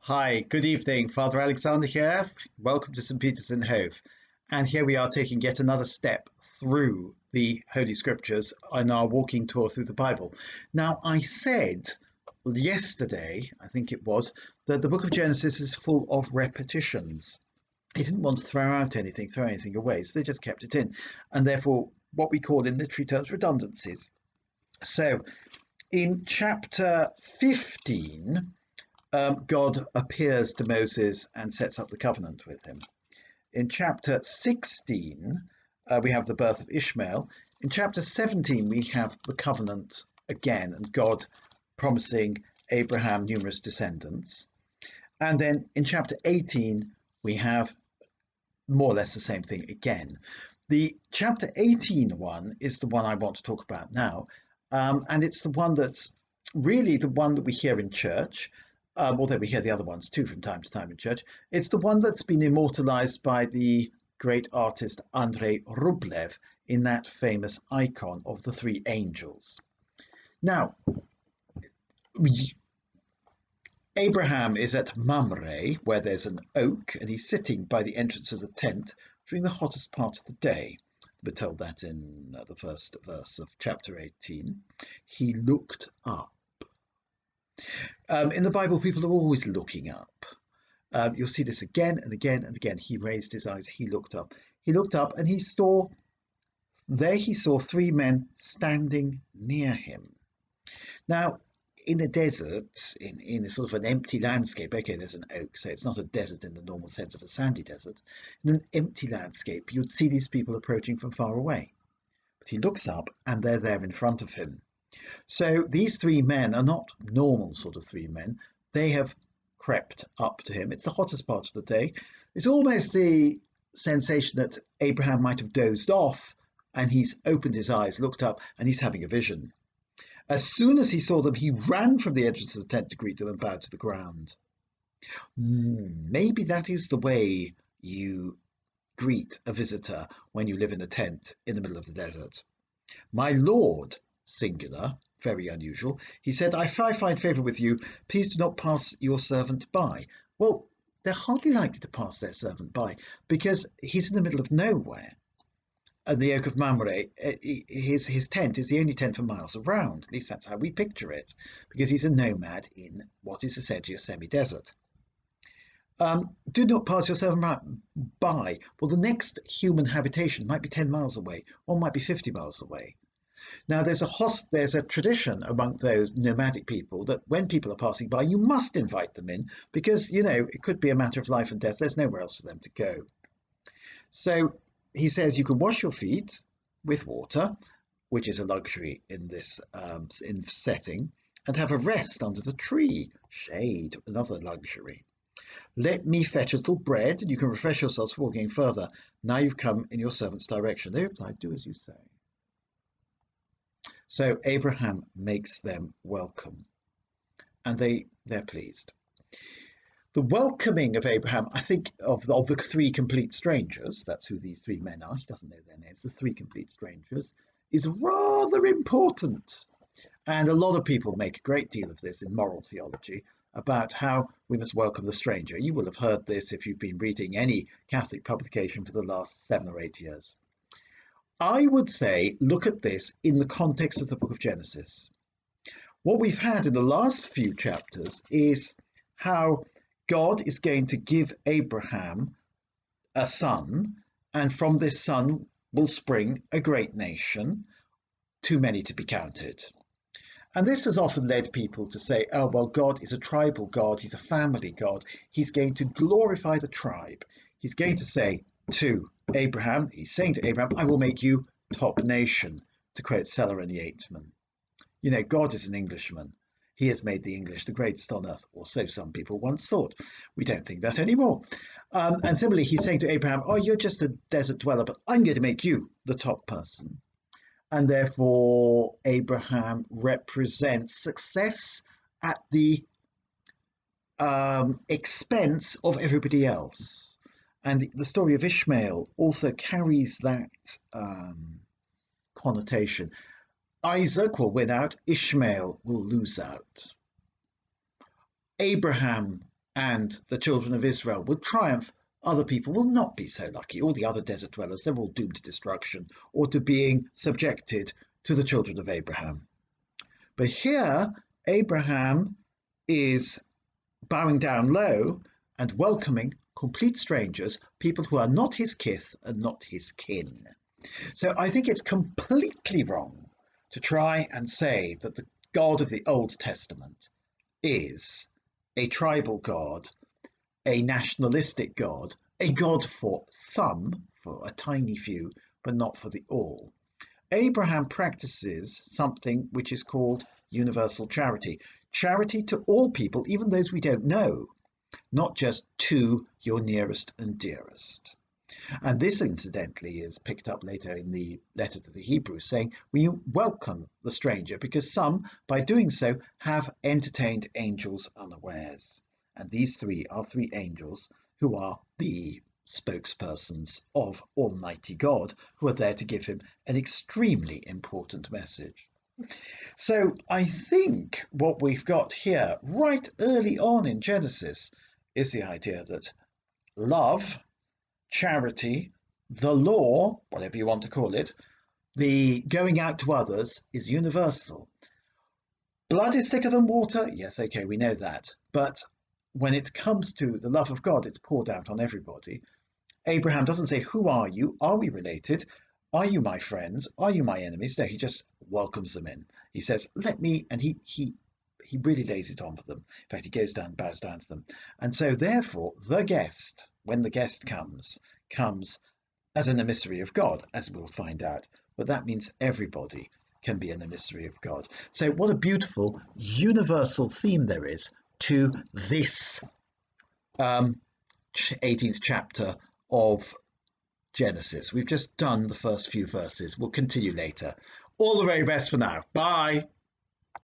Hi, good evening. Father Alexander here. Welcome to St. Peter's in Hove. And here we are taking yet another step through the Holy Scriptures on our walking tour through the Bible. Now, I said yesterday, I think it was, that the book of Genesis is full of repetitions. He didn't want to throw anything away, so they just kept it in. And therefore, what we call in literary terms redundancies. So, in chapter 15, God appears to Moses and sets up the covenant with him. In chapter 16, we have the birth of Ishmael. In chapter 17, we have the covenant again and God promising Abraham numerous descendants. And then in chapter 18, we have more or less the same thing again. The chapter 18 one is the one I want to talk about now. And it's the one that's really the one that we hear in church, although we hear the other ones too from time to time in church. It's the one that's been immortalized by the great artist Andrei Rublev in that famous icon of the three angels. Now, Abraham is at Mamre, where there's an oak, and he's sitting by the entrance of the tent during the hottest part of the day. We're told that in the first verse of chapter 18. He looked up. In the Bible, people are always looking up. You'll see this again and again and again. He raised his eyes, he looked up. He looked up and he saw three men standing near him. Now, in a desert, in a sort of an empty landscape, okay, there's an oak, so it's not a desert in the normal sense of a sandy desert. In an empty landscape, you'd see these people approaching from far away. But he looks up and they're there in front of him. So these three men are not normal sort of three men. They have crept up to him. It's the hottest part of the day. It's almost the sensation that Abraham might have dozed off and he's opened his eyes, looked up, and he's having a vision. As soon as he saw them, he ran from the entrance of the tent to greet them and bowed to the ground. Maybe that is the way you greet a visitor when you live in a tent in the middle of the desert. My lord, singular, very unusual. He said, I find favour with you. Please do not pass your servant by. Well, they're hardly likely to pass their servant by because he's in the middle of nowhere. And the Oak of Mamre, his tent is the only tent for miles around. At least that's how we picture it, because he's a nomad in what is essentially a semi-desert. Do not pass your servant by. Well, the next human habitation might be 10 miles away, or might be 50 miles away. Now, there's a tradition among those nomadic people that when people are passing by, you must invite them in because, it could be a matter of life and death. There's nowhere else for them to go. So he says you can wash your feet with water, which is a luxury in this setting, and have a rest under the tree, shade, another luxury. Let me fetch a little bread, and you can refresh yourselves before going further. Now you've come in your servant's direction. They replied, do as you say. So Abraham makes them welcome, and they're pleased. The welcoming of Abraham, I think, of the three complete strangers, that's who these three men are, he doesn't know their names, the three complete strangers, is rather important. And a lot of people make a great deal of this in moral theology about how we must welcome the stranger. You will have heard this if you've been reading any Catholic publication for the last 7 or 8 years. I would say, look at this in the context of the book of Genesis. What we've had in the last few chapters is how God is going to give Abraham a son, and from this son will spring a great nation, too many to be counted. And this has often led people to say, oh, well, God is a tribal God, he's a family God, he's going to glorify the tribe. He's going to say to Abraham, he's saying to Abraham, I will make you top nation, to quote Seller and Yeatman. God is an Englishman. He has made the English the greatest on earth, or so some people once thought. We don't think that anymore. And similarly, he's saying to Abraham, oh, you're just a desert dweller, but I'm going to make you the top person. And therefore, Abraham represents success at the expense of everybody else. And the story of Ishmael also carries that connotation. Isaac will win out, Ishmael will lose out. Abraham and the children of Israel will triumph, other people will not be so lucky. All the other desert dwellers, they're all doomed to destruction or to being subjected to the children of Abraham. But here, Abraham is bowing down low and welcoming complete strangers, people who are not his kith and not his kin. So I think it's completely wrong to try and say that the God of the Old Testament is a tribal God, a nationalistic God, a God for some, for a tiny few, but not for the all. Abraham practices something which is called universal charity. Charity to all people, even those we don't know, not just to your nearest and dearest. And this, incidentally, is picked up later in the letter to the Hebrews, saying we welcome the stranger because some, by doing so, have entertained angels unawares. And these three are three angels who are the spokespersons of Almighty God, who are there to give him an extremely important message. So I think what we've got here right early on in Genesis is the idea that love, charity, the law, whatever you want to call it, the going out to others is universal. Blood is thicker than water. Yes, okay, we know that. But when it comes to the love of God, it's poured out on everybody. Abraham doesn't say, who are you? Are we related? Are you my friends? Are you my enemies? No, he just welcomes them in. He says, let me, and he really lays it on for them. In fact, he goes down, bows down to them. And so therefore, the guest, when the guest comes as an emissary of God, as we'll find out. But that means everybody can be an emissary of God. So what a beautiful universal theme there is to this 18th chapter of Genesis. We've just done the first few verses. We'll continue later. All the very best for now. Bye.